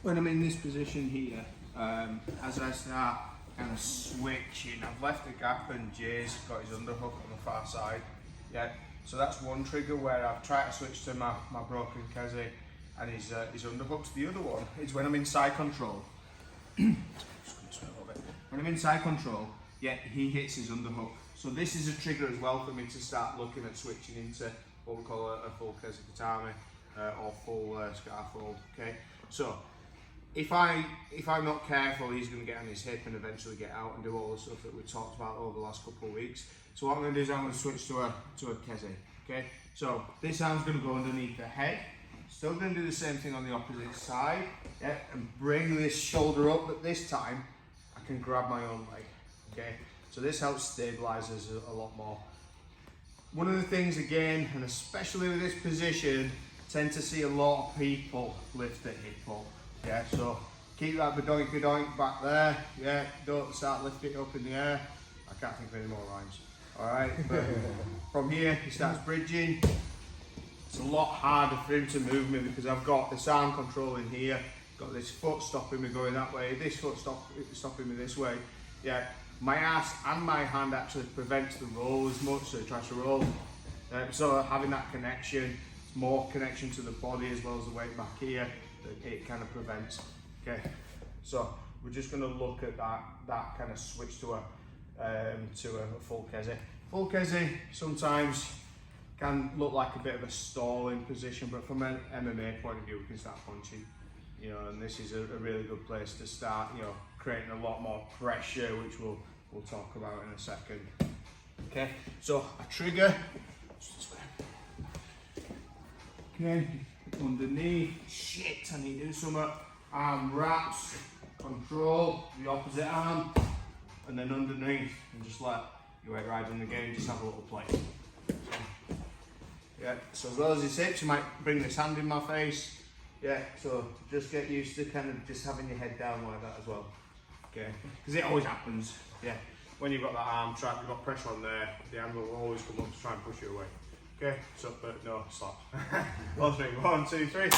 when I'm in this position here, as I start kind of switching, I've left the gap and Jay's got his underhook on the far side. Yeah, so that's one trigger where I've tried to switch to my broken Keze and his underhooks. The other one is when I'm in side control. When I'm in side control, yeah, he hits his underhook. So this is a trigger as well for me to start looking at switching into what we call a full Keze Katami or full scarf hold. Okay, so if I'm not careful, he's going to get on his hip and eventually get out and do all the stuff that we talked about over the last couple of weeks. So what I'm going to do is I'm going to switch to a Keze. Okay, so this arm's going to go underneath the head. Still going to do the same thing on the opposite side, yeah, and bring this shoulder up, but this time I can grab my own leg. Okay, so this helps stabilize us a lot more. One of the things again, and especially with this position, tend to see a lot of people lift the hip up. Yeah, so keep that badoink back there. Yeah, don't start lifting it up in the air. I can't think of any more rhymes. All right, but from here he starts bridging. It's a lot harder for him to move me because I've got this arm control in here, got this foot stopping me going that way, this foot stopping me this way. Yeah, my ass and my hand actually prevents the roll as much, so he tries to roll. So having that connection, more connection to the body as well as the weight back here, it kind of prevents. Okay, so we're just going to look at that kind of switch to a full Keze. Full Keze sometimes can look like a bit of a stalling position, but from an MMA point of view, we can start punching. You know, and this is a really good place to start. You know, creating a lot more pressure, which we'll talk about in a second. Okay, so a trigger. Okay, underneath. Shit, I need to do some arm wraps. Control the opposite arm, and then underneath, and just let your weight ride in the game. Just have a little play. Yeah, so as well as his hips, you might bring this hand in my face. Yeah, so just get used to kind of just having your head down like that as well. Okay, because it always happens. Yeah, when you've got that arm trapped, you've got pressure on there, the hand will always come up to try and push you away. Okay, so but no, stop. 1, 2, 3.